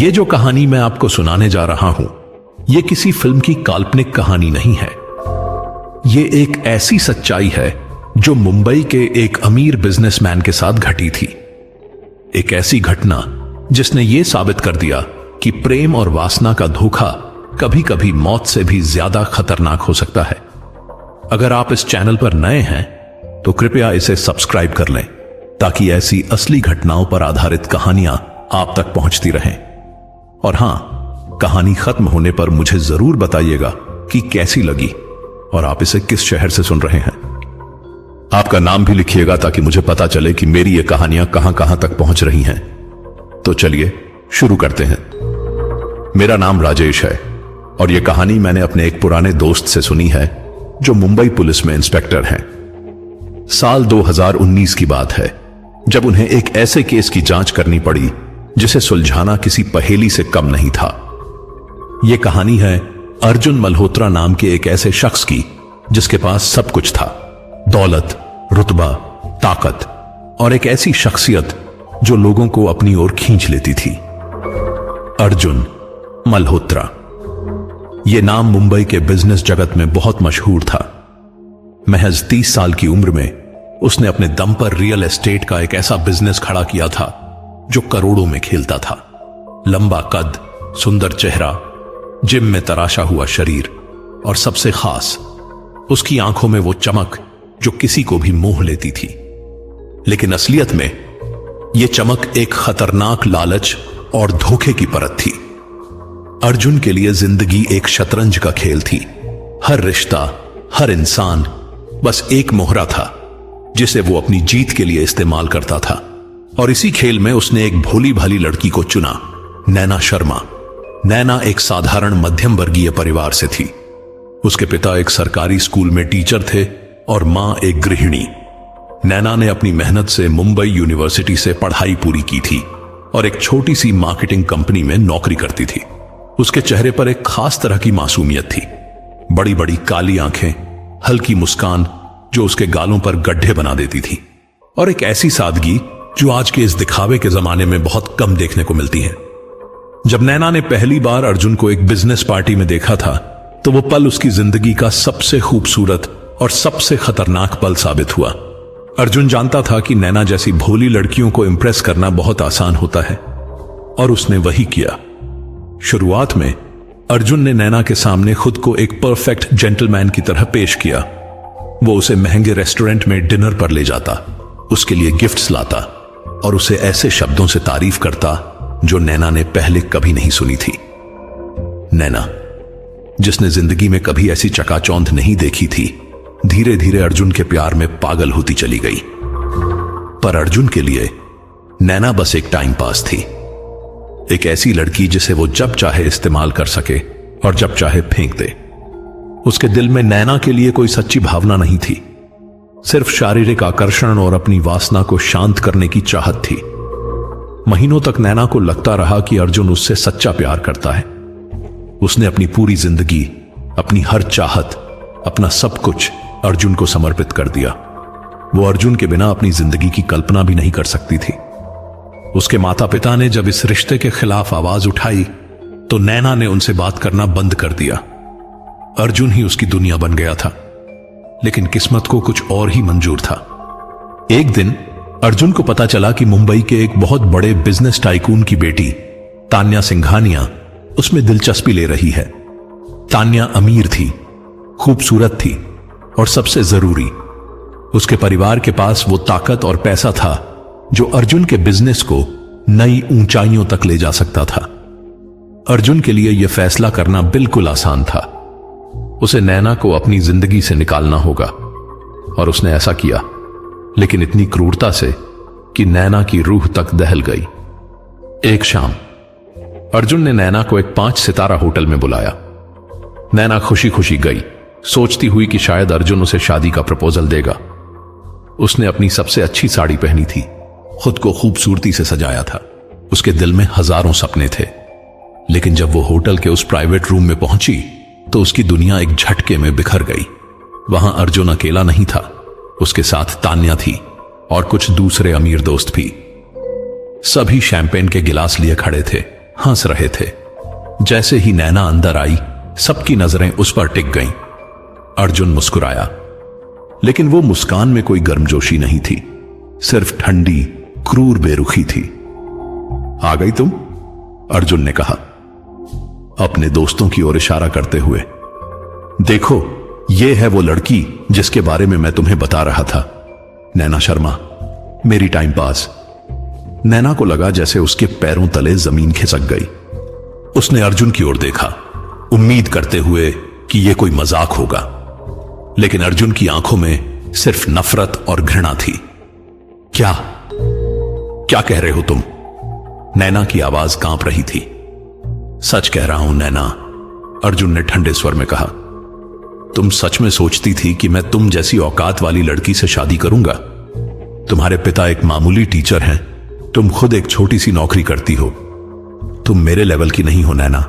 ये जो कहानी मैं आपको सुनाने जा रहा हूं, ये किसी फिल्म की काल्पनिक कहानी नहीं है। ये एक ऐसी सच्चाई है जो मुंबई के एक अमीर बिजनेसमैन के साथ घटी थी। एक ऐसी घटना जिसने यह साबित कर दिया कि प्रेम और वासना का धोखा कभी कभी मौत से भी ज्यादा खतरनाक हो सकता है। अगर आप इस चैनल पर नए हैं तो कृपया इसे सब्सक्राइब कर लें ताकि ऐसी असली घटनाओं पर आधारित कहानियां आप तक पहुंचती रहें। और हां, कहानी खत्म होने पर मुझे जरूर बताइएगा कि कैसी लगी और आप इसे किस शहर से सुन रहे हैं। आपका नाम भी लिखिएगा ताकि मुझे पता चले कि मेरी ये कहानियां कहां कहां तक पहुंच रही हैं। तो चलिए शुरू करते हैं। मेरा नाम राजेश है और यह कहानी मैंने अपने एक पुराने दोस्त से सुनी है जो मुंबई पुलिस में इंस्पेक्टर हैं। साल 2019 की बात है जब उन्हें एक ऐसे केस की जांच करनी पड़ी जिसे सुलझाना किसी पहेली से कम नहीं था। यह कहानी है अर्जुन मल्होत्रा नाम के एक ऐसे शख्स की जिसके पास सब कुछ था, दौलत, रुतबा, ताकत और एक ऐसी शख्सियत जो लोगों को अपनी ओर खींच लेती थी। अर्जुन मल्होत्रा। यह नाम मुंबई के बिजनेस जगत में बहुत मशहूर था। महज 30 साल की उम्र में उसने अपने दम पर रियल एस्टेट का एक ऐसा बिजनेस खड़ा किया था जो करोड़ों में खेलता था। लंबा कद, सुंदर चेहरा, जिम में तराशा हुआ शरीर और सबसे खास उसकी आंखों में वो चमक जो किसी को भी मोह लेती थी। लेकिन असलियत में यह चमक एक खतरनाक लालच और धोखे की परत थी। अर्जुन के लिए जिंदगी एक शतरंज का खेल थी। हर रिश्ता, हर इंसान बस एक मोहरा था जिसे वो अपनी जीत के लिए इस्तेमाल करता था। और इसी खेल में उसने एक भोली भाली लड़की को चुना, नैना शर्मा। नैना एक साधारण मध्यम वर्गीय परिवार से थी। उसके पिता एक सरकारी स्कूल में टीचर थे और मां एक गृहिणी। नैना ने अपनी मेहनत से मुंबई यूनिवर्सिटी से पढ़ाई पूरी की थी और एक छोटी सी मार्केटिंग कंपनी में नौकरी करती थी। उसके चेहरे पर एक खास तरह की मासूमियत थी। बड़ी बड़ी काली आंखें, हल्की मुस्कान जो उसके गालों पर गड्ढे बना देती थी और एक ऐसी सादगी जो आज के इस दिखावे के जमाने में बहुत कम देखने को मिलती है। जब नैना ने पहली बार अर्जुन को एक बिजनेस पार्टी में देखा था तो वो पल उसकी जिंदगी का सबसे खूबसूरत और सबसे खतरनाक पल साबित हुआ। अर्जुन जानता था कि नैना जैसी भोली लड़कियों को इंप्रेस करना बहुत आसान होता है और उसने वही किया। शुरुआत में अर्जुन ने नैना के सामने खुद को एक परफेक्ट जेंटलमैन की तरह पेश किया। वो उसे महंगे रेस्टोरेंट में डिनर पर ले जाता, उसके लिए गिफ्ट्स लाता और उसे ऐसे शब्दों से तारीफ करता जो नैना ने पहले कभी नहीं सुनी थी। नैना, जिसने जिंदगी में कभी ऐसी चकाचौंध नहीं देखी थी, धीरे धीरे अर्जुन के प्यार में पागल होती चली गई। पर अर्जुन के लिए नैना बस एक टाइम पास थी। एक ऐसी लड़की जिसे वो जब चाहे इस्तेमाल कर सके और जब चाहे फेंक दे। उसके दिल में नैना के लिए कोई सच्ची भावना नहीं थी, सिर्फ शारीरिक आकर्षण और अपनी वासना को शांत करने की चाहत थी। महीनों तक नैना को लगता रहा कि अर्जुन उससे सच्चा प्यार करता है। उसने अपनी पूरी जिंदगी, अपनी हर चाहत, अपना सब कुछ अर्जुन को समर्पित कर दिया। वो अर्जुन के बिना अपनी जिंदगी की कल्पना भी नहीं कर सकती थी। उसके माता पिता ने जब इस रिश्ते के खिलाफ आवाज उठाई तो नैना ने उनसे बात करना बंद कर दिया। अर्जुन ही उसकी दुनिया बन गया था। लेकिन किस्मत को कुछ और ही मंजूर था। एक दिन अर्जुन को पता चला कि मुंबई के एक बहुत बड़े बिजनेस टाइकून की बेटी तान्या सिंघानिया उसमें दिलचस्पी ले रही है। तान्या अमीर थी, खूबसूरत थी और सबसे जरूरी, उसके परिवार के पास वो ताकत और पैसा था जो अर्जुन के बिजनेस को नई ऊंचाइयों तक ले जा सकता था। अर्जुन के लिए यह फैसला करना बिल्कुल आसान था। उसे नैना को अपनी जिंदगी से निकालना होगा और उसने ऐसा किया, लेकिन इतनी क्रूरता से कि नैना की रूह तक दहल गई। एक शाम अर्जुन ने नैना को एक 5 सितारा होटल में बुलाया। नैना खुशी खुशी गई, सोचती हुई कि शायद अर्जुन उसे शादी का प्रपोजल देगा। उसने अपनी सबसे अच्छी साड़ी पहनी थी, खुद को खूबसूरती से सजाया था। उसके दिल में हजारों सपने थे। लेकिन जब वो होटल के उस प्राइवेट रूम में पहुंची तो उसकी दुनिया एक झटके में बिखर गई। वहां अर्जुन अकेला नहीं था, उसके साथ तान्या थी और कुछ दूसरे अमीर दोस्त भी। सभी शैंपेन के गिलास लिए खड़े थे हंस रहे थे। जैसे ही नैना अंदर आई, सबकी नजरें उस पर टिक गईं। अर्जुन मुस्कुराया, लेकिन वो मुस्कान में कोई गर्मजोशी नहीं थी, सिर्फ ठंडी क्रूर बेरुखी थी। आ गई तुम? अर्जुन ने कहा, अपने दोस्तों की ओर इशारा करते हुए। देखो, ये है वो लड़की जिसके बारे में मैं तुम्हें बता रहा था, नैना शर्मा, मेरी टाइम पास। नैना को लगा जैसे उसके पैरों तले जमीन खिसक गई। उसने अर्जुन की ओर देखा, उम्मीद करते हुए कि यह कोई मजाक होगा, लेकिन अर्जुन की आंखों में सिर्फ नफरत और घृणा थी। क्या क्या कह रहे हो तुम? नैना की आवाज कांप रही थी। सच कह रहा हूं नैना, अर्जुन ने ठंडे स्वर में कहा। तुम सच में सोचती थी कि मैं तुम जैसी औकात वाली लड़की से शादी करूंगा? तुम्हारे पिता एक मामूली टीचर हैं, तुम खुद एक छोटी सी नौकरी करती हो। तुम मेरे लेवल की नहीं हो नैना,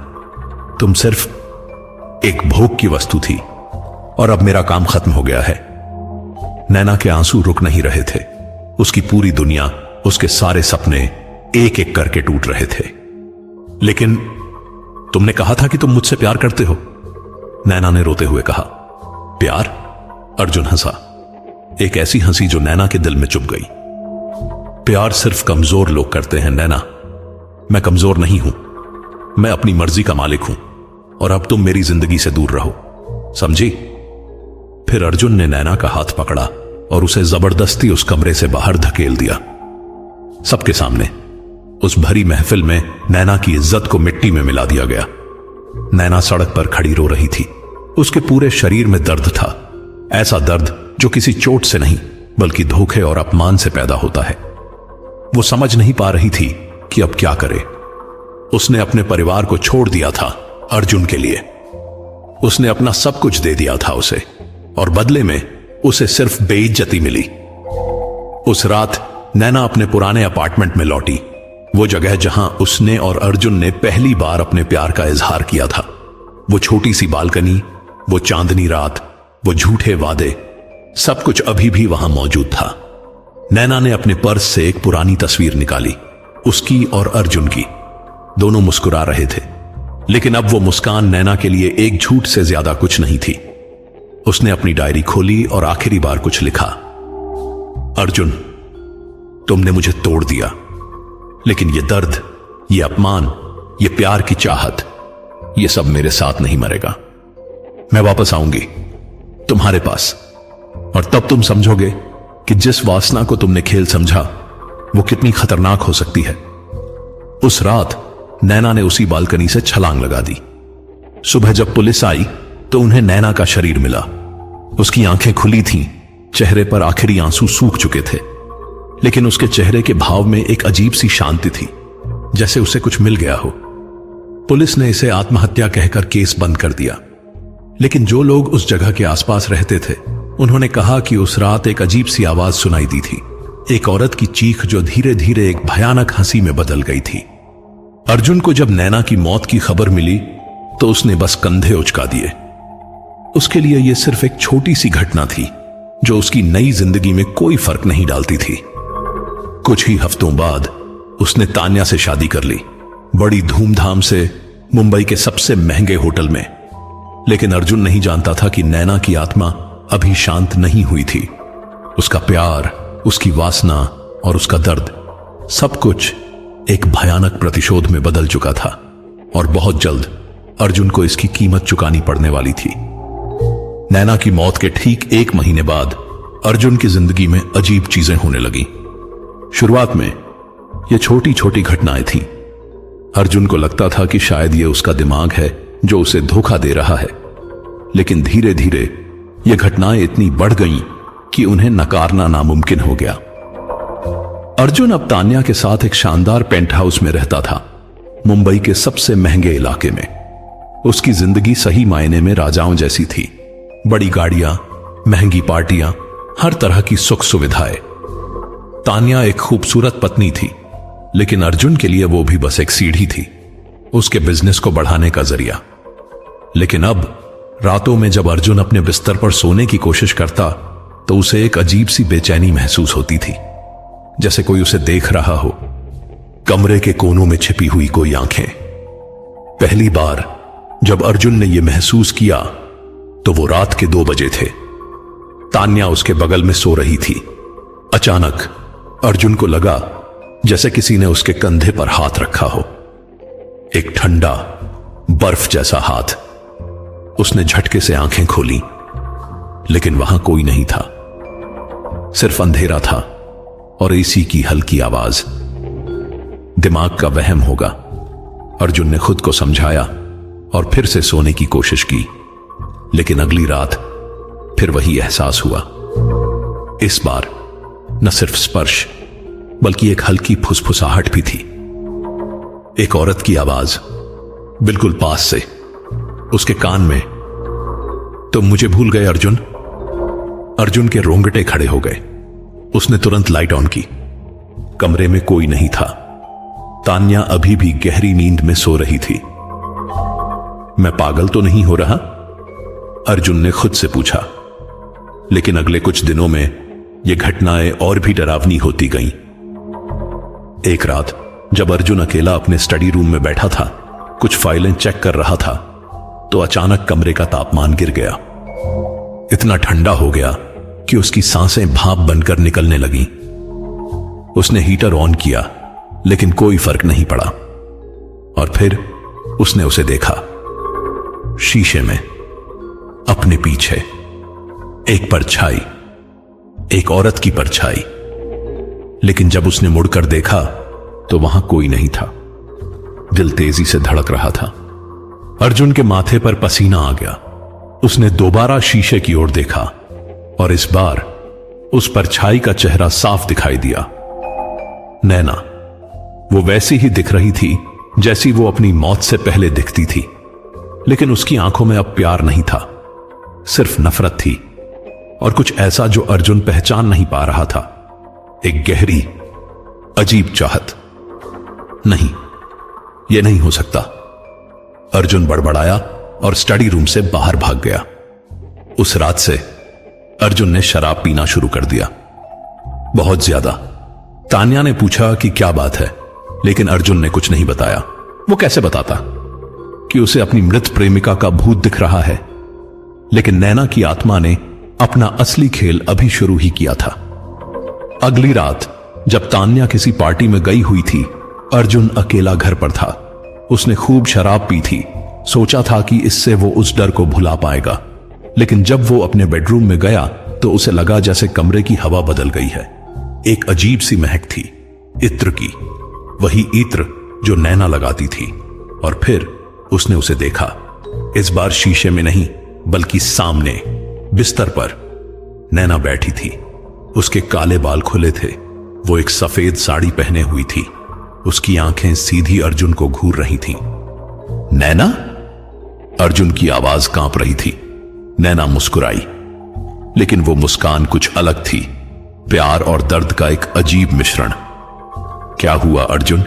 तुम सिर्फ एक भोग की वस्तु थी, और अब मेरा काम खत्म हो गया है। नैना के आंसू रुक नहीं रहे थे। उसकी पूरी दुनिया, उसके सारे सपने एक एक करके टूट रहे थे। लेकिन तुमने कहा था कि तुम मुझसे प्यार करते हो, नैना ने रोते हुए कहा। प्यार? अर्जुन हंसा, एक ऐसी हंसी जो नैना के दिल में चुभ गई। प्यार सिर्फ कमजोर लोग करते हैं नैना, मैं कमजोर नहीं हूं, मैं अपनी मर्जी का मालिक हूं, और अब तुम मेरी जिंदगी से दूर रहो, समझी? फिर अर्जुन ने नैना का हाथ पकड़ा और उसे जबरदस्ती उस कमरे से बाहर धकेल दिया। सबके सामने, उस भरी महफिल में नैना की इज्जत को मिट्टी में मिला दिया गया। नैना सड़क पर खड़ी रो रही थी। उसके पूरे शरीर में दर्द था, ऐसा दर्द जो किसी चोट से नहीं बल्कि धोखे और अपमान से पैदा होता है। वो समझ नहीं पा रही थी कि अब क्या करे। उसने अपने परिवार को छोड़ दिया था अर्जुन के लिए। उसने अपना सब कुछ दे दिया था उसे, और बदले में उसे सिर्फ बेइज्जती मिली। उस रात नैना अपने पुराने अपार्टमेंट में लौटी, वो जगह जहां उसने और अर्जुन ने पहली बार अपने प्यार का इजहार किया था। वो छोटी सी बालकनी, वो चांदनी रात, वो झूठे वादे, सब कुछ अभी भी वहां मौजूद था। नैना ने अपने पर्स से एक पुरानी तस्वीर निकाली, उसकी और अर्जुन की। दोनों मुस्कुरा रहे थे, लेकिन अब वो मुस्कान नैना के लिए एक झूठ से ज्यादा कुछ नहीं थी। उसने अपनी डायरी खोली और आखिरी बार कुछ लिखा। अर्जुन, तुमने मुझे तोड़ दिया, लेकिन ये दर्द, ये अपमान, ये प्यार की चाहत, ये सब मेरे साथ नहीं मरेगा। मैं वापस आऊंगी तुम्हारे पास, और तब तुम समझोगे कि जिस वासना को तुमने खेल समझा वो कितनी खतरनाक हो सकती है। उस रात नैना ने उसी बालकनी से छलांग लगा दी। सुबह जब पुलिस आई तो उन्हें नैना का शरीर मिला। उसकी आंखें खुली थीं, चेहरे पर आखिरी आंसू सूख चुके थे, लेकिन उसके चेहरे के भाव में एक अजीब सी शांति थी, जैसे उसे कुछ मिल गया हो। पुलिस ने इसे आत्महत्या कहकर केस बंद कर दिया, लेकिन जो लोग उस जगह के आसपास रहते थे उन्होंने कहा कि उस रात एक अजीब सी आवाज सुनाई दी थी, एक औरत की चीख जो धीरे धीरे एक भयानक हंसी में बदल गई थी। अर्जुन को जब नैना की मौत की खबर मिली तो उसने बस कंधे उचका दिए। उसके लिए यह सिर्फ एक छोटी सी घटना थी जो उसकी नई जिंदगी में कोई फर्क नहीं डालती थी। कुछ ही हफ्तों बाद उसने तान्या से शादी कर ली, बड़ी धूमधाम से, मुंबई के सबसे महंगे होटल में। लेकिन अर्जुन नहीं जानता था कि नैना की आत्मा अभी शांत नहीं हुई थी। उसका प्यार, उसकी वासना और उसका दर्द, सब कुछ एक भयानक प्रतिशोध में बदल चुका था, और बहुत जल्द अर्जुन को इसकी कीमत चुकानी पड़ने वाली थी। नैना की मौत के ठीक 1 महीने बाद अर्जुन की जिंदगी में अजीब चीजें होने लगी। शुरुआत में ये छोटी छोटी घटनाएं थीं। अर्जुन को लगता था कि शायद ये उसका दिमाग है जो उसे धोखा दे रहा है, लेकिन धीरे धीरे ये घटनाएं इतनी बढ़ गईं कि उन्हें नकारना नामुमकिन हो गया। अर्जुन अब तान्या के साथ एक शानदार पेंट हाउस में रहता था, मुंबई के सबसे महंगे इलाके में। उसकी जिंदगी सही मायने में राजाओं जैसी थी। बड़ी गाड़ियां, महंगी पार्टियां, हर तरह की सुख सुविधाएं। तान्या एक खूबसूरत पत्नी थी, लेकिन अर्जुन के लिए वो भी बस एक सीढ़ी थी, उसके बिजनेस को बढ़ाने का जरिया। लेकिन अब रातों में जब अर्जुन अपने बिस्तर पर सोने की कोशिश करता तो उसे एक अजीब सी बेचैनी महसूस होती थी, जैसे कोई उसे देख रहा हो। कमरे के कोनों में छिपी हुई कोई आंखें। पहली बार जब अर्जुन ने यह महसूस किया तो वो रात के 2 बजे थे। तान्या उसके बगल में सो रही थी। अचानक अर्जुन को लगा जैसे किसी ने उसके कंधे पर हाथ रखा हो, एक ठंडा बर्फ जैसा हाथ। उसने झटके से आंखें खोली, लेकिन वहां कोई नहीं था, सिर्फ अंधेरा था और एसी की हल्की आवाज। दिमाग का वहम होगा, अर्जुन ने खुद को समझाया और फिर से सोने की कोशिश की, लेकिन अगली रात फिर वही एहसास हुआ। इस बार न सिर्फ स्पर्श बल्कि एक हल्की फुसफुसाहट भी थी। एक औरत की आवाज बिल्कुल पास से, उसके कान में। तुम मुझे भूल गए अर्जुन। अर्जुन के रोंगटे खड़े हो गए। उसने तुरंत लाइट ऑन की। कमरे में कोई नहीं था। तान्या अभी भी गहरी नींद में सो रही थी। मैं पागल तो नहीं हो रहा? अर्जुन ने खुद से पूछा। लेकिन अगले कुछ दिनों में ये घटनाएं और भी डरावनी होती गईं। एक रात जब अर्जुन अकेला अपने स्टडी रूम में बैठा था, कुछ फाइलें चेक कर रहा था, तो अचानक कमरे का तापमान गिर गया। इतना ठंडा हो गया कि उसकी सांसें भाप बनकर निकलने लगीं। उसने हीटर ऑन किया, लेकिन कोई फर्क नहीं पड़ा। और फिर उसने उसे देखा, शीशे में, अपने पीछे एक परछाई, एक औरत की परछाई। लेकिन जब उसने मुड़कर देखा तो वहां कोई नहीं था। दिल तेजी से धड़क रहा था। अर्जुन के माथे पर पसीना आ गया। उसने दोबारा शीशे की ओर देखा और इस बार उस परछाई का चेहरा साफ दिखाई दिया। नैना, वो वैसी ही दिख रही थी जैसी वो अपनी मौत से पहले दिखती थी, लेकिन उसकी आंखों में अब प्यार नहीं था, सिर्फ नफरत थी और कुछ ऐसा जो अर्जुन पहचान नहीं पा रहा था। एक गहरी, अजीब चाहत। नहीं, यह नहीं हो सकता। अर्जुन बड़बड़ाया और स्टडी रूम से बाहर भाग गया। उस रात से अर्जुन ने शराब पीना शुरू कर दिया, बहुत ज्यादा। तान्या ने पूछा कि क्या बात है, लेकिन अर्जुन ने कुछ नहीं बताया। वो कैसे बताता कि उसे अपनी मृत प्रेमिका का भूत दिख रहा है? लेकिन नैना की आत्मा ने अपना असली खेल अभी शुरू ही किया था। अगली रात जब तान्या किसी पार्टी में गई हुई थी, अर्जुन अकेला घर पर था। उसने खूब शराब पी थी। सोचा था कि इससे वो उस डर को भुला पाएगा, लेकिन जब वो अपने बेडरूम में गया तो उसे लगा जैसे कमरे की हवा बदल गई है। एक अजीब सी महक थी, इत्र की, वही इत्र जो नैना लगाती थी। और फिर उसने उसे देखा, इस बार शीशे में नहीं बल्कि सामने बिस्तर पर नैना बैठी थी। उसके काले बाल खुले थे। वो एक सफेद साड़ी पहने हुई थी। उसकी आंखें सीधी अर्जुन को घूर रही थीं। नैना? अर्जुन की आवाज कांप रही थी। नैना मुस्कुराई, लेकिन वो मुस्कान कुछ अलग थी, प्यार और दर्द का एक अजीब मिश्रण। क्या हुआ अर्जुन?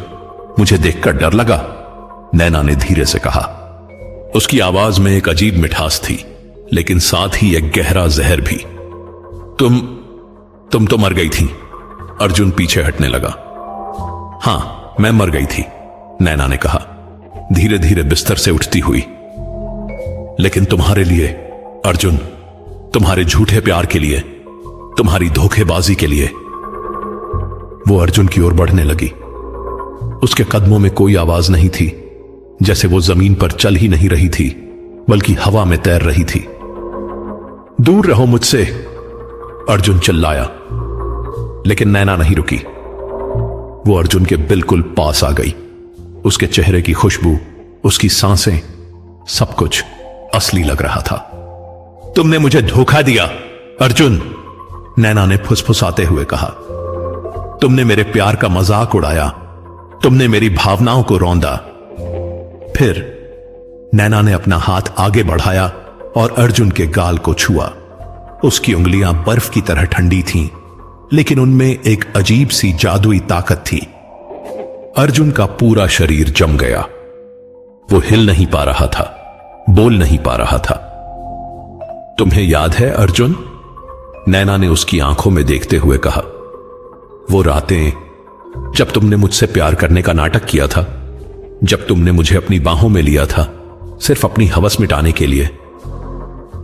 मुझे देखकर डर लगा? नैना ने धीरे से कहा। उसकी आवाज में एक अजीब मिठास थी, लेकिन साथ ही एक गहरा जहर भी। तुम तो मर गई थी। अर्जुन पीछे हटने लगा। हां, मैं मर गई थी, नैना ने कहा, धीरे धीरे बिस्तर से उठती हुई। लेकिन तुम्हारे लिए अर्जुन, तुम्हारे झूठे प्यार के लिए, तुम्हारी धोखेबाजी के लिए। वो अर्जुन की ओर बढ़ने लगी। उसके कदमों में कोई आवाज नहीं थी, जैसे वो जमीन पर चल ही नहीं रही थी बल्कि हवा में तैर रही थी। दूर रहो मुझसे, अर्जुन चिल्लाया, लेकिन नैना नहीं रुकी। वो अर्जुन के बिल्कुल पास आ गई। उसके चेहरे की खुशबू, उसकी सांसें, सब कुछ असली लग रहा था। तुमने मुझे धोखा दिया अर्जुन, नैना ने फुसफुसाते हुए कहा। तुमने मेरे प्यार का मजाक उड़ाया, तुमने मेरी भावनाओं को रौंदा। फिर नैना ने अपना हाथ आगे बढ़ाया और अर्जुन के गाल को छुआ। उसकी उंगलियां बर्फ की तरह ठंडी थीं, लेकिन उनमें एक अजीब सी जादुई ताकत थी। अर्जुन का पूरा शरीर जम गया। वो हिल नहीं पा रहा था, बोल नहीं पा रहा था। तुम्हें याद है अर्जुन? नैना ने उसकी आंखों में देखते हुए कहा। वो रातें जब तुमने मुझसे प्यार करने का नाटक किया था, जब तुमने मुझे अपनी बाहों में लिया था सिर्फ अपनी हवस मिटाने के लिए।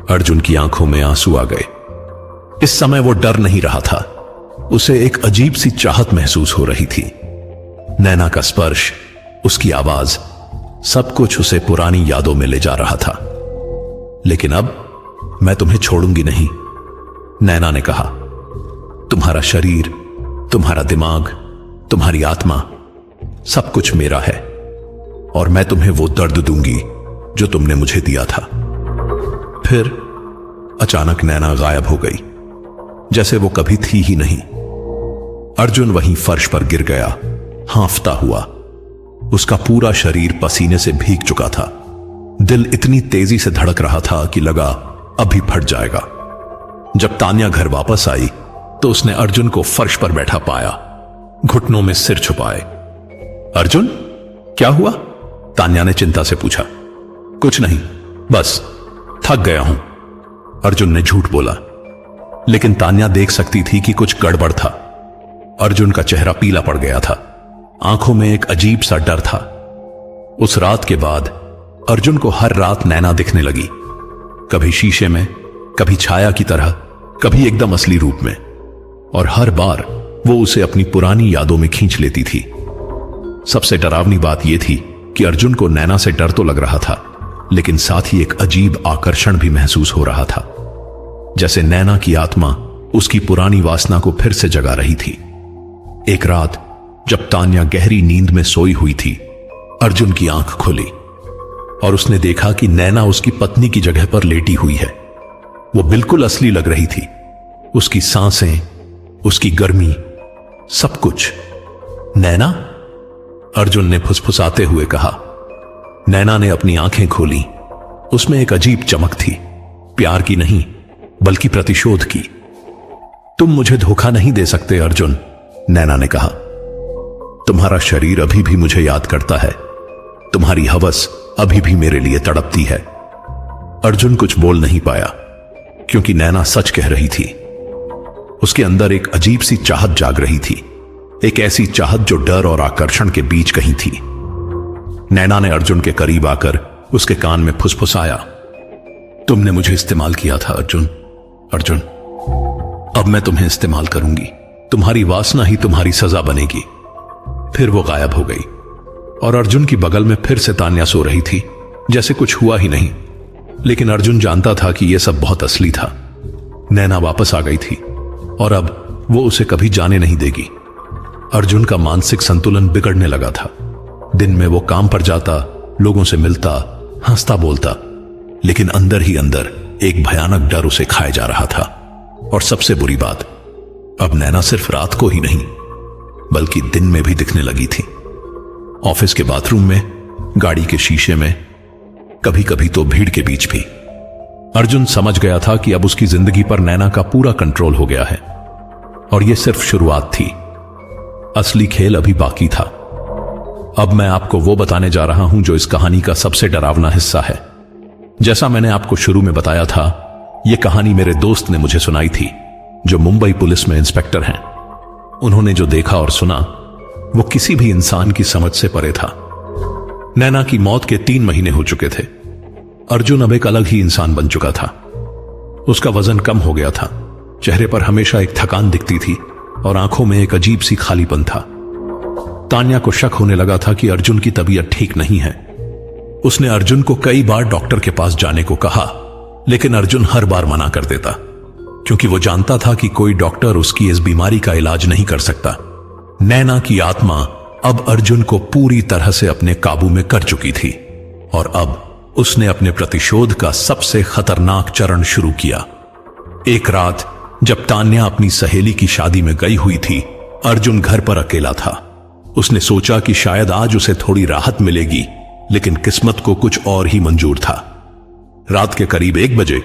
अर्जुन की आंखों में आंसू आ गए। इस समय वो डर नहीं रहा था, उसे एक अजीब सी चाहत महसूस हो रही थी। नैना का स्पर्श, उसकी आवाज, सब कुछ उसे पुरानी यादों में ले जा रहा था। लेकिन अब मैं तुम्हें छोड़ूंगी नहीं, नैना ने कहा। तुम्हारा शरीर, तुम्हारा दिमाग, तुम्हारी आत्मा, सब कुछ मेरा है और मैं तुम्हें वो दर्द दूंगी जो तुमने मुझे दिया था। फिर अचानक नैना गायब हो गई, जैसे वो कभी थी ही नहीं। अर्जुन वहीं फर्श पर गिर गया, हांफता हुआ। उसका पूरा शरीर पसीने से भीग चुका था। दिल इतनी तेजी से धड़क रहा था कि लगा अभी फट जाएगा। जब तान्या घर वापस आई तो उसने अर्जुन को फर्श पर बैठा पाया, घुटनों में सिर छुपाए। अर्जुन, क्या हुआ? तान्या ने चिंता से पूछा। कुछ नहीं, बस थक गया हूं, अर्जुन ने झूठ बोला। लेकिन तान्या देख सकती थी कि कुछ गड़बड़ था। अर्जुन का चेहरा पीला पड़ गया था, आंखों में एक अजीब सा डर था। उस रात के बाद अर्जुन को हर रात नैना दिखने लगी, कभी शीशे में, कभी छाया की तरह, कभी एकदम असली रूप में। और हर बार वो उसे अपनी पुरानी यादों में खींच लेती थी। सबसे डरावनी बात यह थी कि अर्जुन को नैना से डर तो लग रहा था, लेकिन साथ ही एक अजीब आकर्षण भी महसूस हो रहा था, जैसे नैना की आत्मा उसकी पुरानी वासना को फिर से जगा रही थी। एक रात जब तान्या गहरी नींद में सोई हुई थी, अर्जुन की आंख खुली और उसने देखा कि नैना उसकी पत्नी की जगह पर लेटी हुई है। वो बिल्कुल असली लग रही थी, उसकी सांसें, उसकी गर्मी, सब कुछ। नैना, अर्जुन ने फुसफुसाते हुए कहा। नैना ने अपनी आंखें खोली। उसमें एक अजीब चमक थी, प्यार की नहीं बल्कि प्रतिशोध की। तुम मुझे धोखा नहीं दे सकते अर्जुन, नैना ने कहा। तुम्हारा शरीर अभी भी मुझे याद करता है, तुम्हारी हवस अभी भी मेरे लिए तड़पती है। अर्जुन कुछ बोल नहीं पाया, क्योंकि नैना सच कह रही थी। उसके अंदर एक अजीब सी चाहत जाग रही थी, एक ऐसी चाहत जो डर और आकर्षण के बीच कहीं थी। नैना ने अर्जुन के करीब आकर उसके कान में फुसफुसाया। तुमने मुझे इस्तेमाल किया था अर्जुन, अर्जुन, अब मैं तुम्हें इस्तेमाल करूंगी। तुम्हारी वासना ही तुम्हारी सजा बनेगी। फिर वो गायब हो गई और अर्जुन की बगल में फिर से तान्या सो रही थी, जैसे कुछ हुआ ही नहीं। लेकिन अर्जुन जानता था कि यह सब बहुत असली था। नैना वापस आ गई थी और अब वो उसे कभी जाने नहीं देगी। अर्जुन का मानसिक संतुलन बिगड़ने लगा था। दिन में वो काम पर जाता, लोगों से मिलता, हंसता बोलता, लेकिन अंदर ही अंदर एक भयानक डर उसे खाए जा रहा था। और सबसे बुरी बात, अब नैना सिर्फ रात को ही नहीं बल्कि दिन में भी दिखने लगी थी। ऑफिस के बाथरूम में, गाड़ी के शीशे में, कभी कभी तो भीड़ के बीच भी। अर्जुन समझ गया था कि अब उसकी जिंदगी पर नैना का पूरा कंट्रोल हो गया है। और यह सिर्फ शुरुआत थी, असली खेल अभी बाकी था। अब मैं आपको वो बताने जा रहा हूं जो इस कहानी का सबसे डरावना हिस्सा है। जैसा मैंने आपको शुरू में बताया था, यह कहानी मेरे दोस्त ने मुझे सुनाई थी, जो मुंबई पुलिस में इंस्पेक्टर हैं। उन्होंने जो देखा और सुना वो किसी भी इंसान की समझ से परे था। नैना की मौत के 3 महीने हो चुके थे। अर्जुन अब एक अलग ही इंसान बन चुका था। उसका वजन कम हो गया था, चेहरे पर हमेशा एक थकान दिखती थी और आंखों में एक अजीब सी खालीपन था। तान्या को शक होने लगा था कि अर्जुन की तबीयत ठीक नहीं है। उसने अर्जुन को कई बार डॉक्टर के पास जाने को कहा, लेकिन अर्जुन हर बार मना कर देता, क्योंकि वो जानता था कि कोई डॉक्टर उसकी इस बीमारी का इलाज नहीं कर सकता। नैना की आत्मा अब अर्जुन को पूरी तरह से अपने काबू में कर चुकी थी और अब उसने अपने प्रतिशोध का सबसे खतरनाक चरण शुरू किया। एक रात जब तान्या अपनी सहेली की शादी में गई हुई थी, अर्जुन घर पर अकेला था। उसने सोचा कि शायद आज उसे थोड़ी राहत मिलेगी, लेकिन किस्मत को कुछ और ही मंजूर था। रात के करीब 1 बजे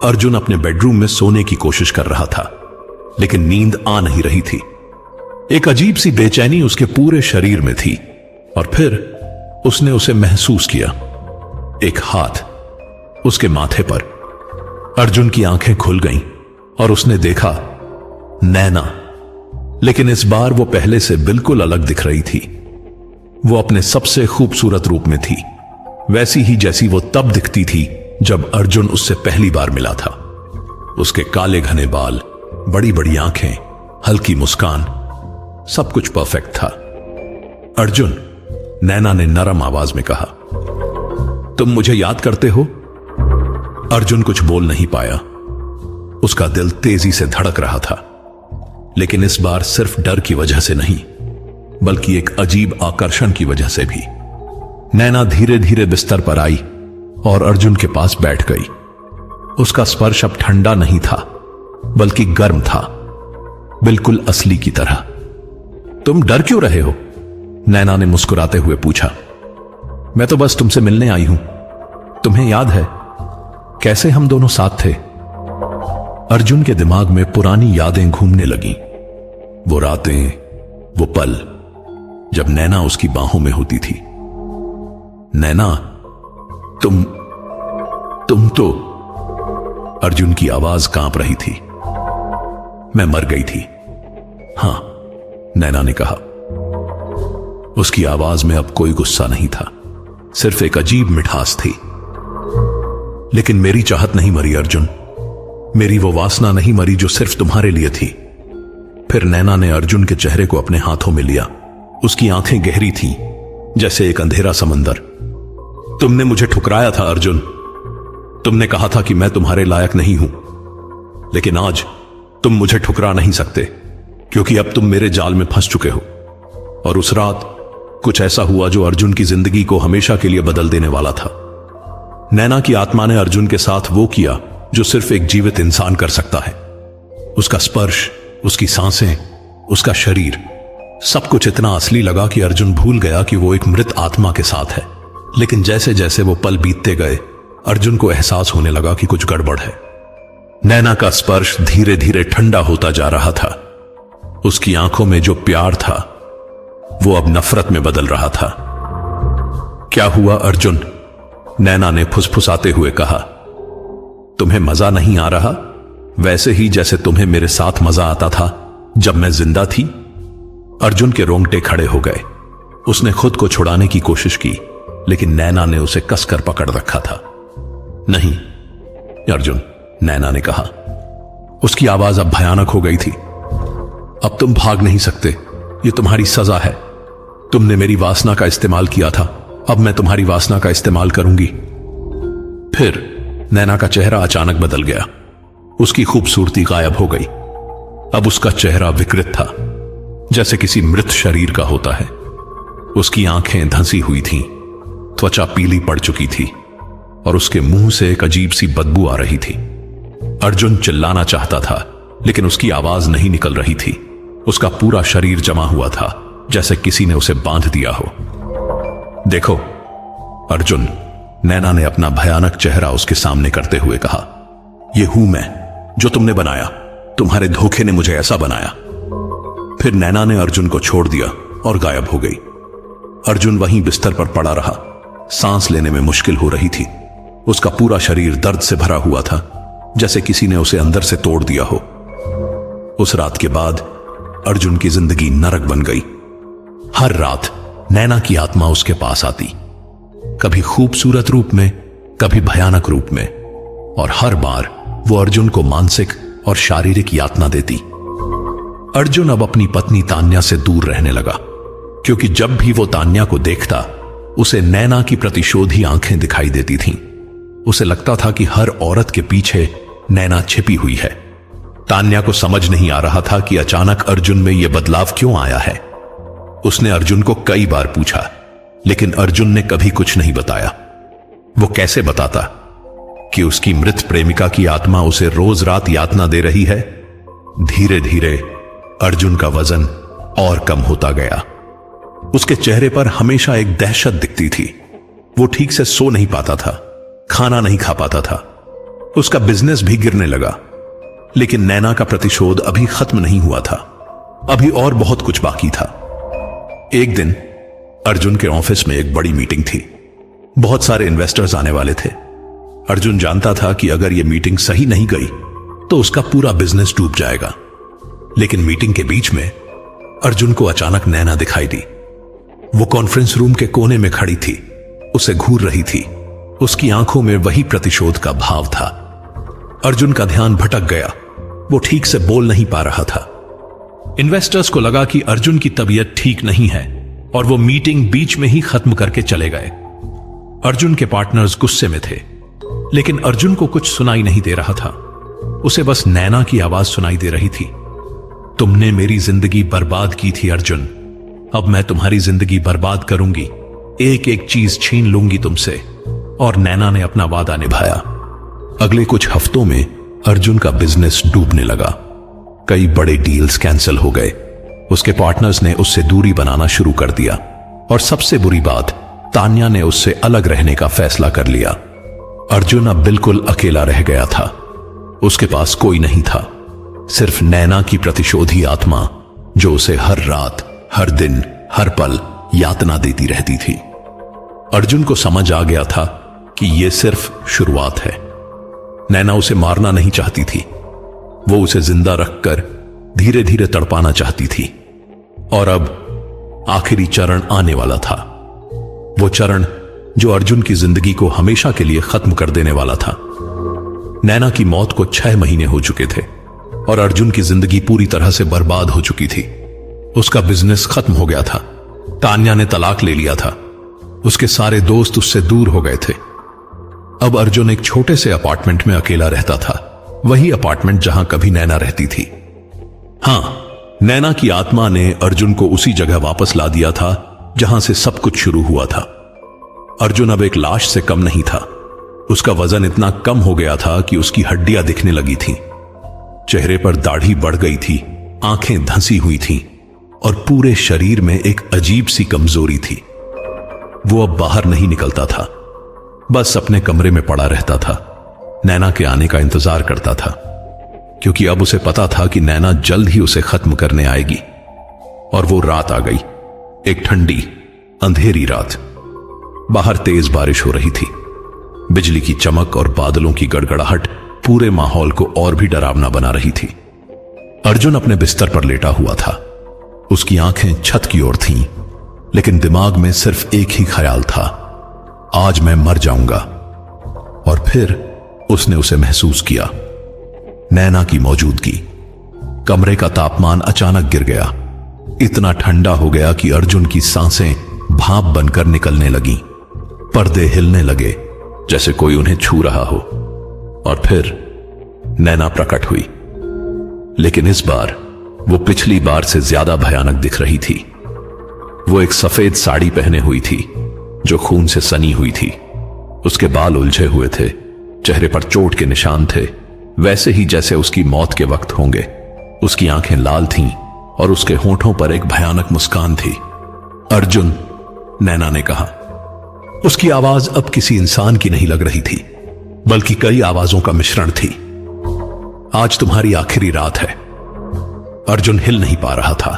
अर्जुन अपने बेडरूम में सोने की कोशिश कर रहा था, लेकिन नींद आ नहीं रही थी। एक अजीब सी बेचैनी उसके पूरे शरीर में थी और फिर उसने उसे महसूस किया, एक हाथ उसके माथे पर। अर्जुन की आंखें खुल गईं और उसने देखा नैना, लेकिन इस बार वो पहले से बिल्कुल अलग दिख रही थी। वो अपने सबसे खूबसूरत रूप में थी, वैसी ही जैसी वो तब दिखती थी जब अर्जुन उससे पहली बार मिला था। उसके काले घने बाल, बड़ी बड़ी आंखें, हल्की मुस्कान, सब कुछ परफेक्ट था। अर्जुन, नैना ने नरम आवाज में कहा, तुम मुझे याद करते हो? अर्जुन कुछ बोल नहीं पाया। उसका दिल तेजी से धड़क रहा था, लेकिन इस बार सिर्फ डर की वजह से नहीं, बल्कि एक अजीब आकर्षण की वजह से भी। नैना धीरे धीरे बिस्तर पर आई और अर्जुन के पास बैठ गई। उसका स्पर्श अब ठंडा नहीं था, बल्कि गर्म था, बिल्कुल असली की तरह। तुम डर क्यों रहे हो? नैना ने मुस्कुराते हुए पूछा। मैं तो बस तुमसे मिलने आई हूं। तुम्हें याद है कैसे हम दोनों साथ थे? अर्जुन के दिमाग में पुरानी यादें घूमने लगीं। वो रातें, वो पल जब नैना उसकी बाहों में होती थी। नैना, तुम तो। अर्जुन की आवाज कांप रही थी। मैं मर गई थी। हां, नैना ने कहा। उसकी आवाज में अब कोई गुस्सा नहीं था, सिर्फ एक अजीब मिठास थी। लेकिन मेरी चाहत नहीं मरी अर्जुन, मेरी वो वासना नहीं मरी जो सिर्फ तुम्हारे लिए थी। फिर नैना ने अर्जुन के चेहरे को अपने हाथों में लिया। उसकी आंखें गहरी थीं, जैसे एक अंधेरा समंदर। तुमने मुझे ठुकराया था अर्जुन। तुमने कहा था कि मैं तुम्हारे लायक नहीं हूं, लेकिन आज तुम मुझे ठुकरा नहीं सकते, क्योंकि अब तुम मेरे जाल में फंस चुके हो। और उस रात कुछ ऐसा हुआ जो अर्जुन की जिंदगी को हमेशा के लिए बदल देने वाला था। नैना की आत्मा ने अर्जुन के साथ वो किया जो सिर्फ एक जीवित इंसान कर सकता है। उसका स्पर्श, उसकी सांसें, उसका शरीर, सब कुछ इतना असली लगा कि अर्जुन भूल गया कि वो एक मृत आत्मा के साथ है। लेकिन जैसे जैसे वो पल बीतते गए, अर्जुन को एहसास होने लगा कि कुछ गड़बड़ है। नैना का स्पर्श धीरे धीरे ठंडा होता जा रहा था। उसकी आंखों में जो प्यार था, वो अब नफरत में बदल रहा था। क्या हुआ अर्जुन? नैना ने फुसफुसाते हुए कहा। तुम्हें मजा नहीं आ रहा? वैसे ही जैसे तुम्हें मेरे साथ मजा आता था जब मैं जिंदा थी। अर्जुन के रोंगटे खड़े हो गए। उसने खुद को छुड़ाने की कोशिश की, लेकिन नैना ने उसे कसकर पकड़ रखा था। नहीं अर्जुन, नैना ने कहा। उसकी आवाज अब भयानक हो गई थी। अब तुम भाग नहीं सकते, ये तुम्हारी सजा है। तुमने मेरी वासना का इस्तेमाल किया था, अब मैं तुम्हारी वासना का इस्तेमाल करूंगी। फिर नैना का चेहरा अचानक बदल गया। उसकी खूबसूरती गायब हो गई। अब उसका चेहरा विकृत था, जैसे किसी मृत शरीर का होता है। उसकी आंखें धंसी हुई थीं, त्वचा पीली पड़ चुकी थी और उसके मुंह से एक अजीब सी बदबू आ रही थी। अर्जुन चिल्लाना चाहता था, लेकिन उसकी आवाज नहीं निकल रही थी। उसका पूरा शरीर जमा हुआ था, जैसे किसी ने उसे बांध दिया हो। देखो अर्जुन, नैना ने अपना भयानक चेहरा उसके सामने करते हुए कहा। यह हूं मैं, जो तुमने बनाया। तुम्हारे धोखे ने मुझे ऐसा बनाया। फिर नैना ने अर्जुन को छोड़ दिया और गायब हो गई। अर्जुन वहीं बिस्तर पर पड़ा रहा। सांस लेने में मुश्किल हो रही थी। उसका पूरा शरीर दर्द से भरा हुआ था, जैसे किसी ने उसे अंदर से तोड़ दिया हो। उस रात के बाद अर्जुन की जिंदगी नरक बन गई। हर रात नैना की आत्मा उसके पास आती, कभी खूबसूरत रूप में, कभी भयानक रूप में, और हर बार वो अर्जुन को मानसिक और शारीरिक यातना देती। अर्जुन अब अपनी पत्नी तान्या से दूर रहने लगा, क्योंकि जब भी वो तान्या को देखता, उसे नैना की प्रतिशोधी आंखें दिखाई देती थीं। उसे लगता था कि हर औरत के पीछे नैना छिपी हुई है। तान्या को समझ नहीं आ रहा था कि अचानक अर्जुन में यह बदलाव क्यों आया है। उसने अर्जुन को कई बार पूछा, लेकिन अर्जुन ने कभी कुछ नहीं बताया। वो कैसे बताता कि उसकी मृत प्रेमिका की आत्मा उसे रोज रात यातना दे रही है? धीरे धीरे अर्जुन का वजन और कम होता गया। उसके चेहरे पर हमेशा एक दहशत दिखती थी। वो ठीक से सो नहीं पाता था, खाना नहीं खा पाता था। उसका बिजनेस भी गिरने लगा। लेकिन नैना का प्रतिशोध अभी खत्म नहीं हुआ था। अभी और बहुत कुछ बाकी था। एक दिन अर्जुन के ऑफिस में एक बड़ी मीटिंग थी। बहुत सारे इन्वेस्टर्स आने वाले थे। अर्जुन जानता था कि अगर यह मीटिंग सही नहीं गई तो उसका पूरा बिजनेस डूब जाएगा। लेकिन मीटिंग के बीच में अर्जुन को अचानक नैना दिखाई दी। वो कॉन्फ्रेंस रूम के कोने में खड़ी थी, उसे घूर रही थी। उसकी आंखों में वही प्रतिशोध का भाव था। अर्जुन का ध्यान भटक गया, वो ठीक से बोल नहीं पा रहा था। इन्वेस्टर्स को लगा कि अर्जुन की तबीयत ठीक नहीं है और वो मीटिंग बीच में ही खत्म करके चले गए। अर्जुन के पार्टनर्स गुस्से में थे, लेकिन अर्जुन को कुछ सुनाई नहीं दे रहा था। उसे बस नैना की आवाज सुनाई दे रही थी। तुमने मेरी जिंदगी बर्बाद की थी अर्जुन, अब मैं तुम्हारी जिंदगी बर्बाद करूंगी, एक एक चीज छीन लूंगी तुमसे। और नैना ने अपना वादा निभाया। अगले कुछ हफ्तों में अर्जुन का बिजनेस डूबने लगा। कई बड़े डील्स कैंसिल हो गए। उसके पार्टनर्स ने उससे दूरी बनाना शुरू कर दिया और सबसे बुरी बात, तान्या ने उससे अलग रहने का फैसला कर लिया। अर्जुन अब बिल्कुल अकेला रह गया था। उसके पास कोई नहीं था, सिर्फ नैना की प्रतिशोधी आत्मा जो उसे हर रात, हर दिन, हर पल यातना देती रहती थी। अर्जुन को समझ आ गया था कि यह सिर्फ शुरुआत है। नैना उसे मारना नहीं चाहती थी, वो उसे जिंदा रखकर धीरे धीरे तड़पाना चाहती थी। और अब आखिरी चरण आने वाला था, वो चरण जो अर्जुन की जिंदगी को हमेशा के लिए खत्म कर देने वाला था। नैना की मौत को 6 महीने हो चुके थे और अर्जुन की जिंदगी पूरी तरह से बर्बाद हो चुकी थी। उसका बिजनेस खत्म हो गया था, तान्या ने तलाक ले लिया था, उसके सारे दोस्त उससे दूर हो गए थे। अब अर्जुन एक छोटे से अपार्टमेंट में अकेला रहता था, वही अपार्टमेंट जहां कभी नैना रहती थी। हां, नैना की आत्मा ने अर्जुन को उसी जगह वापस ला दिया था जहां से सब कुछ शुरू हुआ था। अर्जुन अब एक लाश से कम नहीं था। उसका वजन इतना कम हो गया था कि उसकी हड्डियां दिखने लगी थीं। चेहरे पर दाढ़ी बढ़ गई थी, आंखें धंसी हुई थीं और पूरे शरीर में एक अजीब सी कमजोरी थी। वो अब बाहर नहीं निकलता था, बस अपने कमरे में पड़ा रहता था। नैना के आने का इंतजार करता था, क्योंकि अब उसे पता था कि नैना जल्द ही उसे खत्म करने आएगी। और वो रात आ गई, एक ठंडी अंधेरी रात। बाहर तेज बारिश हो रही थी। बिजली की चमक और बादलों की गड़गड़ाहट पूरे माहौल को और भी डरावना बना रही थी। अर्जुन अपने बिस्तर पर लेटा हुआ था। उसकी आंखें छत की ओर थीं, लेकिन दिमाग में सिर्फ एक ही ख्याल था, आज मैं मर जाऊंगा। और फिर उसने उसे महसूस किया, नैना की मौजूदगी। कमरे का तापमान अचानक गिर गया, इतना ठंडा हो गया कि अर्जुन की सांसें भाप बनकर निकलने लगीं। पर्दे हिलने लगे जैसे कोई उन्हें छू रहा हो। और फिर नैना प्रकट हुई, लेकिन इस बार वो पिछली बार से ज्यादा भयानक दिख रही थी। वो एक सफेद साड़ी पहने हुई थी जो खून से सनी हुई थी। उसके बाल उलझे हुए थे, चेहरे पर चोट के निशान थे, वैसे ही जैसे उसकी मौत के वक्त होंगे। उसकी आंखें लाल थीं और उसके होंठों पर एक भयानक मुस्कान थी। अर्जुन, नैना ने कहा। उसकी आवाज अब किसी इंसान की नहीं लग रही थी, बल्कि कई आवाजों का मिश्रण थी। आज तुम्हारी आखिरी रात है। अर्जुन हिल नहीं पा रहा था,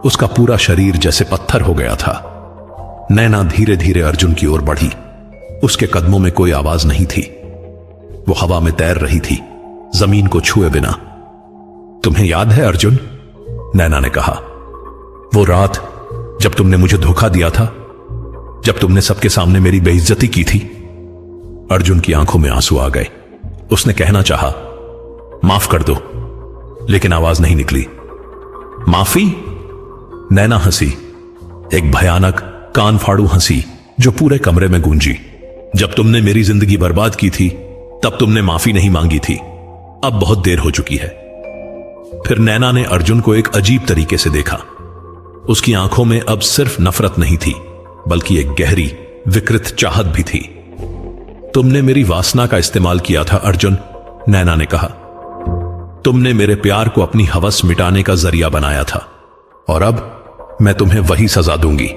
उसका पूरा शरीर जैसे पत्थर हो गया था। नैना धीरे धीरे अर्जुन की ओर बढ़ी। उसके कदमों में कोई आवाज नहीं थी, वो हवा में तैर रही थी, जमीन को छुए बिना। तुम्हें याद है अर्जुन? नैना ने कहा, वो रात जब तुमने मुझे धोखा दिया था, जब तुमने सबके सामने मेरी बेइज्जती की थी। अर्जुन की आंखों में आंसू आ गए। उसने कहना चाहा, माफ कर दो, लेकिन आवाज नहीं निकली। माफी? नैना हंसी, एक भयानक कान फाड़ू हंसी जो पूरे कमरे में गूंजी। जब तुमने मेरी जिंदगी बर्बाद की थी तब तुमने माफी नहीं मांगी थी, अब बहुत देर हो चुकी है। फिर नैना ने अर्जुन को एक अजीब तरीके से देखा। उसकी आंखों में अब सिर्फ नफरत नहीं थी, बल्कि एक गहरी विकृत चाहत भी थी। तुमने मेरी वासना का इस्तेमाल किया था अर्जुन, नैना ने कहा। तुमने मेरे प्यार को अपनी हवस मिटाने का जरिया बनाया था, और अब मैं तुम्हें वही सजा दूंगी।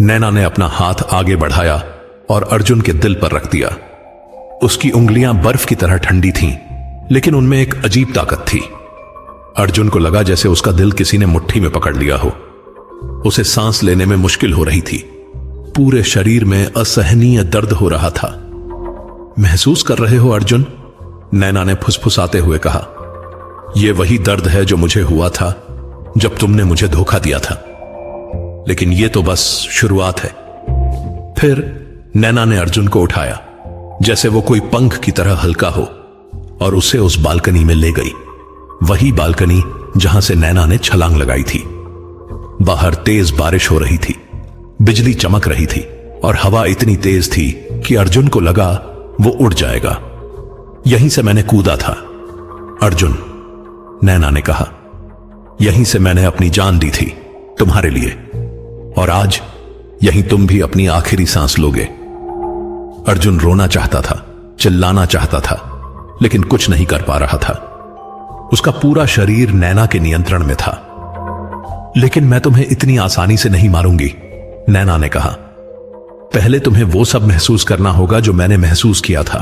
नैना ने अपना हाथ आगे बढ़ाया और अर्जुन के दिल पर रख दिया। उसकी उंगलियां बर्फ की तरह ठंडी थीं, लेकिन उनमें एक अजीब ताकत थी। अर्जुन को लगा जैसे उसका दिल किसी ने मुट्ठी में पकड़ लिया हो। उसे सांस लेने में मुश्किल हो रही थी, पूरे शरीर में असहनीय दर्द हो रहा था। महसूस कर रहे हो अर्जुन? नैना ने फुसफुसाते हुए कहा। यह वही दर्द है जो मुझे हुआ था जब तुमने मुझे धोखा दिया था, लेकिन यह तो बस शुरुआत है। फिर नैना ने अर्जुन को उठाया जैसे वो कोई पंख की तरह हल्का हो और उसे उस बालकनी में ले गई। वही बालकनी जहां से नैना ने छलांग लगाई थी। बाहर तेज बारिश हो रही थी, बिजली चमक रही थी और हवा इतनी तेज थी कि अर्जुन को लगा वो उड़ जाएगा। यहीं से मैंने कूदा था अर्जुन, नैना ने कहा। यहीं से मैंने अपनी जान दी थी तुम्हारे लिए, और आज यहीं तुम भी अपनी आखिरी सांस लोगे। अर्जुन रोना चाहता था, चिल्लाना चाहता था, लेकिन कुछ नहीं कर पा रहा था। उसका पूरा शरीर नैना के नियंत्रण में था। लेकिन मैं तुम्हें इतनी आसानी से नहीं मारूंगी, नैना ने कहा। पहले तुम्हें वो सब महसूस करना होगा जो मैंने महसूस किया था।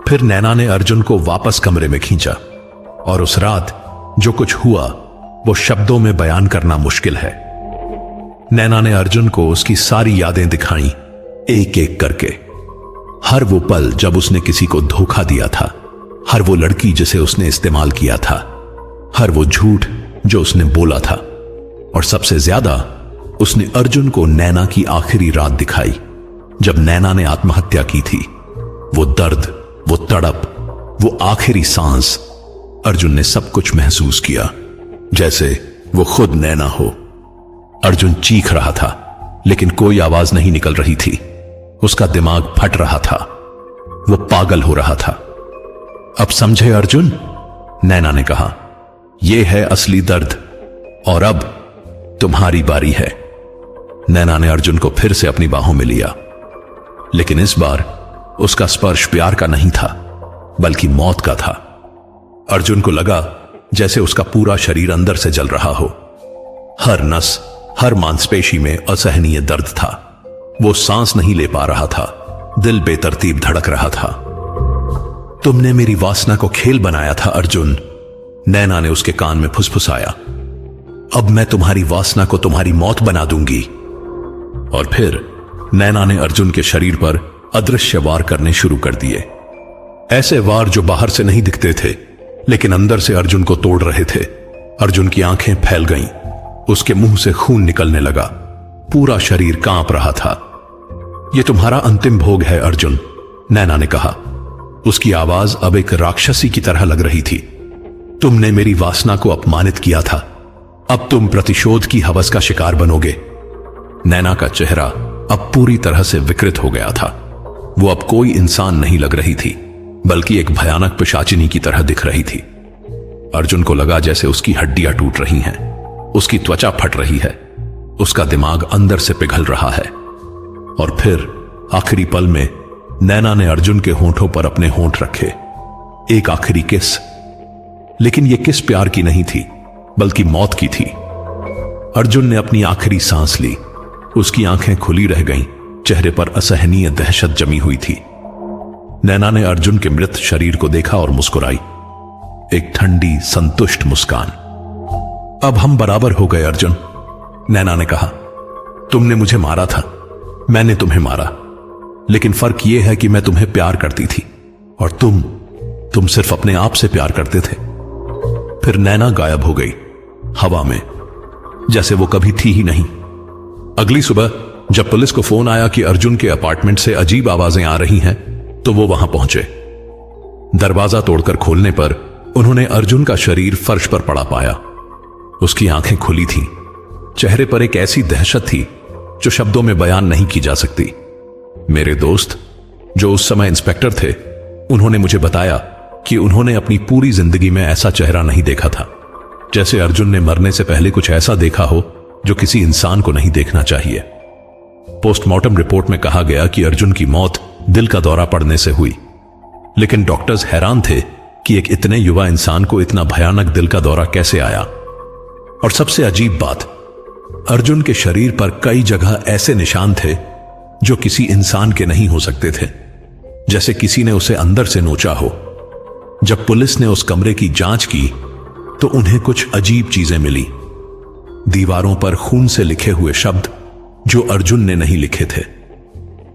फिर नैना ने अर्जुन को वापस कमरे में खींचा, और उस रात जो कुछ हुआ वो शब्दों में बयान करना मुश्किल है। नैना ने अर्जुन को उसकी सारी यादें दिखाई, एक एक करके। हर वो पल जब उसने किसी को धोखा दिया था, हर वो लड़की जिसे उसने इस्तेमाल किया था, हर वो झूठ जो उसने बोला था, और सबसे ज्यादा उसने अर्जुन को नैना की आखिरी रात दिखाई जब नैना ने आत्महत्या की थी। वो दर्द, वो तड़प, वो आखिरी सांस, अर्जुन ने सब कुछ महसूस किया जैसे वो खुद नैना हो। अर्जुन चीख रहा था, लेकिन कोई आवाज नहीं निकल रही थी। उसका दिमाग फट रहा था, वो पागल हो रहा था। अब समझे अर्जुन, नैना ने कहा, यह है असली दर्द, और अब तुम्हारी बारी है। नैना ने अर्जुन को फिर से अपनी बाहों में लिया, लेकिन इस बार उसका स्पर्श प्यार का नहीं था, बल्कि मौत का था। अर्जुन को लगा जैसे उसका पूरा शरीर अंदर से जल रहा हो। हर नस, हर मांसपेशी में असहनीय दर्द था। वो सांस नहीं ले पा रहा था, दिल बेतरतीब धड़क रहा था। तुमने मेरी वासना को खेल बनाया था अर्जुन, नैना ने उसके कान में फुसफुसाया। अब मैं तुम्हारी वासना को तुम्हारी मौत बना दूंगी। और फिर नैना ने अर्जुन के शरीर पर अदृश्य वार करने शुरू कर दिए। ऐसे वार जो बाहर से नहीं दिखते थे, लेकिन अंदर से अर्जुन को तोड़ रहे थे। अर्जुन की आंखें फैल गईं, उसके मुंह से खून निकलने लगा, पूरा शरीर कांप रहा था। यह तुम्हारा अंतिम भोग है अर्जुन, नैना ने कहा। उसकी आवाज अब एक राक्षसी की तरह लग रही थी। तुमने मेरी वासना को अपमानित किया था, अब तुम प्रतिशोध की हवस का शिकार बनोगे। नैना का चेहरा अब पूरी तरह से विकृत हो गया था। वो अब कोई इंसान नहीं लग रही थी, बल्कि एक भयानक पिशाचिनी की तरह दिख रही थी। अर्जुन को लगा जैसे उसकी हड्डियां टूट रही हैं, उसकी त्वचा फट रही है, उसका दिमाग अंदर से पिघल रहा है। और फिर आखिरी पल में नैना ने अर्जुन के होंठों पर अपने होंठ रखे, एक आखिरी किस। लेकिन यह किस प्यार की नहीं थी, बल्कि मौत की थी। अर्जुन ने अपनी आखिरी सांस ली, उसकी आंखें खुली रह गईं, चेहरे पर असहनीय दहशत जमी हुई थी। नैना ने अर्जुन के मृत शरीर को देखा और मुस्कुराई, एक ठंडी संतुष्ट मुस्कान। अब हम बराबर हो गए अर्जुन, नैना ने कहा। तुमने मुझे मारा था, मैंने तुम्हें मारा, लेकिन फर्क यह है कि मैं तुम्हें प्यार करती थी और तुम सिर्फ अपने आप से प्यार करते थे। फिर नैना गायब हो गई हवा में, जैसे वो कभी थी ही नहीं। अगली सुबह जब पुलिस को फोन आया कि अर्जुन के अपार्टमेंट से अजीब आवाजें आ रही हैं, तो वो वहां पहुंचे। दरवाजा तोड़कर खोलने पर उन्होंने अर्जुन का शरीर फर्श पर पड़ा पाया। उसकी आंखें खुली थीं, चेहरे पर एक ऐसी दहशत थी जो शब्दों में बयान नहीं की जा सकती। मेरे दोस्त, जो उस समय इंस्पेक्टर थे, उन्होंने मुझे बताया कि उन्होंने अपनी पूरी जिंदगी में ऐसा चेहरा नहीं देखा था, जैसे अर्जुन ने मरने से पहले कुछ ऐसा देखा हो जो किसी इंसान को नहीं देखना चाहिए। पोस्टमार्टम रिपोर्ट में कहा गया कि अर्जुन की मौत दिल का दौरा पड़ने से हुई, लेकिन डॉक्टर्स हैरान थे कि एक इतने युवा इंसान को इतना भयानक दिल का दौरा कैसे आया। और सबसे अजीब बात, अर्जुन के शरीर पर कई जगह ऐसे निशान थे जो किसी इंसान के नहीं हो सकते थे, जैसे किसी ने उसे अंदर से नोचा हो। जब पुलिस ने उस कमरे की जांच की तो उन्हें कुछ अजीब चीजें मिली। दीवारों पर खून से लिखे हुए शब्द जो अर्जुन ने नहीं लिखे थे,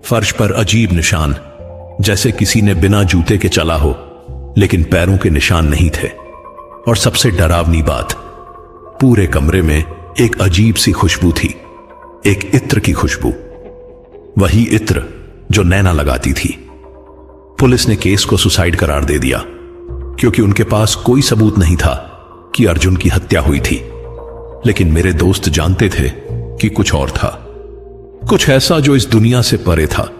फर्श पर अजीब निशान जैसे किसी ने बिना जूते के चला हो, लेकिन पैरों के निशान नहीं थे। और सबसे डरावनी बात, पूरे कमरे में एक अजीब सी खुशबू थी, एक इत्र की खुशबू, वही इत्र जो नैना लगाती थी। पुलिस ने केस को सुसाइड करार दे दिया क्योंकि उनके पास कोई सबूत नहीं था कि अर्जुन की हत्या हुई थी। लेकिन मेरे दोस्त जानते थे कि कुछ और था, कुछ ऐसा जो इस दुनिया से परे था।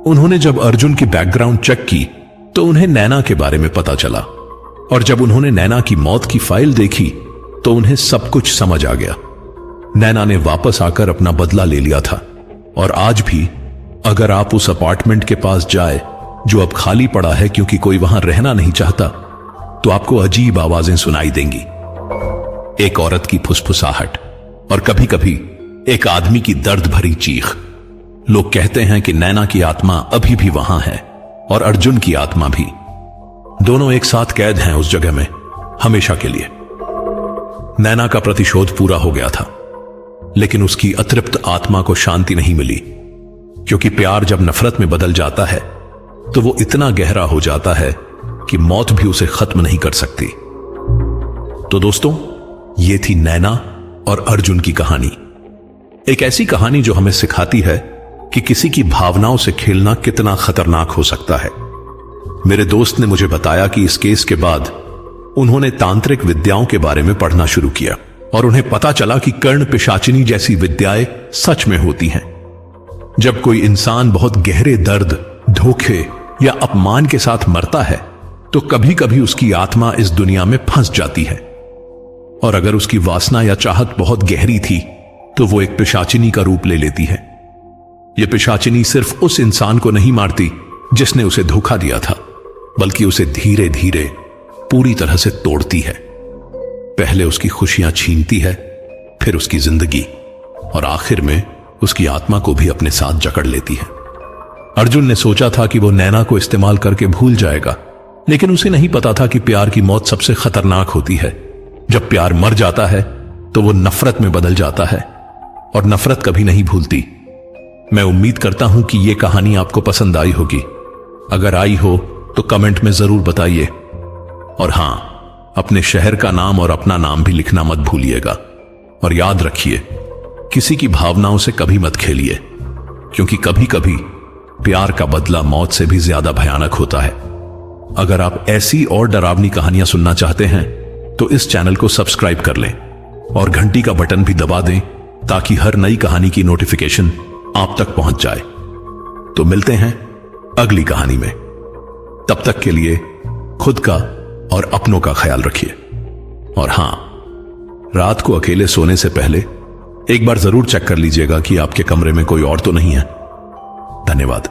उन्होंने जब अर्जुन की बैकग्राउंड चेक की तो उन्हें नैना के बारे में पता चला, और जब उन्होंने नैना की मौत की फाइल देखी तो उन्हें सब कुछ समझ आ गया। नैना ने वापस आकर अपना बदला ले लिया था, और आज भी अगर आप उस अपार्टमेंट के पास जाए जो अब खाली पड़ा है क्योंकि कोई वहां रहना नहीं चाहता, तो आपको अजीब आवाजें सुनाई देंगी। एक औरत की फुसफुसाहट और कभी कभी एक आदमी की दर्द भरी चीख। लोग कहते हैं कि नैना की आत्मा अभी भी वहां है और अर्जुन की आत्मा भी। दोनों एक साथ कैद हैं उस जगह में हमेशा के लिए। नैना का प्रतिशोध पूरा हो गया था, लेकिन उसकी अतृप्त आत्मा को शांति नहीं मिली, क्योंकि प्यार जब नफरत में बदल जाता है तो वो इतना गहरा हो जाता है कि मौत भी उसे खत्म नहीं कर सकती। तो दोस्तों, ये थी नैना और अर्जुन की कहानी। एक ऐसी कहानी जो हमें सिखाती है कि किसी की भावनाओं से खेलना कितना खतरनाक हो सकता है। मेरे दोस्त ने मुझे बताया कि इस केस के बाद उन्होंने तांत्रिक विद्याओं के बारे में पढ़ना शुरू किया और उन्हें पता चला कि कर्ण पिशाचिनी जैसी विद्याएं सच में होती हैं। जब कोई इंसान बहुत गहरे दर्द, धोखे या अपमान के साथ मरता है तो कभी कभी उसकी आत्मा इस दुनिया में फंस जाती है, और अगर उसकी वासना या चाहत बहुत गहरी थी तो वो एक पिशाचिनी का रूप ले लेती है। यह पिशाचिनी सिर्फ उस इंसान को नहीं मारती जिसने उसे धोखा दिया था, बल्कि उसे धीरे धीरे पूरी तरह से तोड़ती है। पहले उसकी खुशियां छीनती है, फिर उसकी जिंदगी, और आखिर में उसकी आत्मा को भी अपने साथ जकड़ लेती है। अर्जुन ने सोचा था कि वो नैना को इस्तेमाल करके भूल जाएगा, लेकिन उसे नहीं पता था कि प्यार की मौत सबसे खतरनाक होती है। जब प्यार मर जाता है तो वो नफरत में बदल जाता है, और नफरत कभी नहीं भूलती। मैं उम्मीद करता हूं कि यह कहानी आपको पसंद आई होगी। अगर आई हो तो कमेंट में जरूर बताइए, और हां, अपने शहर का नाम और अपना नाम भी लिखना मत भूलिएगा। और याद रखिए, किसी की भावनाओं से कभी मत खेलिए, क्योंकि कभी कभी प्यार का बदला मौत से भी ज्यादा भयानक होता है। अगर आप ऐसी और डरावनी कहानियां सुनना चाहते हैं तो इस चैनल को सब्सक्राइब कर लें और घंटी का बटन भी दबा दें, ताकि हर नई कहानी की नोटिफिकेशन आप तक पहुंच जाए। तो मिलते हैं अगली कहानी में। तब तक के लिए खुद का और अपनों का ख्याल रखिए। और हां, रात को अकेले सोने से पहले एक बार जरूर चेक कर लीजिएगा कि आपके कमरे में कोई और तो नहीं है। धन्यवाद।